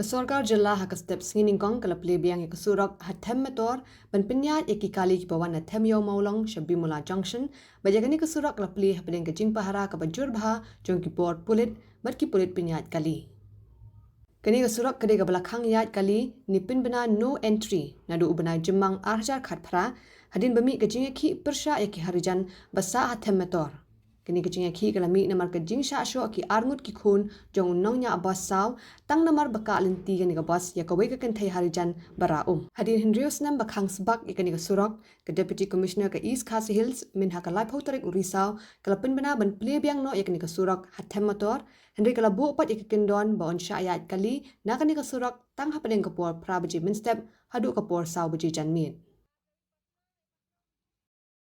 Sorkar Jylla ha step Nyngkong kala plie biang surok Them Metor ban pyniaid kali ki bawan Them Iew Mawlong Bimola Junction bajagani surok kala plie hapdeng jingpahara kaba jong Pulit Pulit pyniaid kali. Kani surok kade ka khang iaid kali nipin bena no entry naduh bnai Jymmang Harijan khatphra Hadien bami jingiakhih pyrshah Harijan basa Them Metor. Kini jingiakhih kala mi namar jingshah shoh ki armut ki khun jong nya bas saw tang namar baka linti kani bas ya kawai kan thai Harijan bara Hadien snem khang sbak kani surok deputy commissioner East Khasi Hills min hakala photarik urisaw kala bena ban plie biang no kani surok Them Metor kala bu pat ikindon ba on iaid kali na kani surok tang hapdeng kapor pra baji min step hadu kapor saw baji janmit.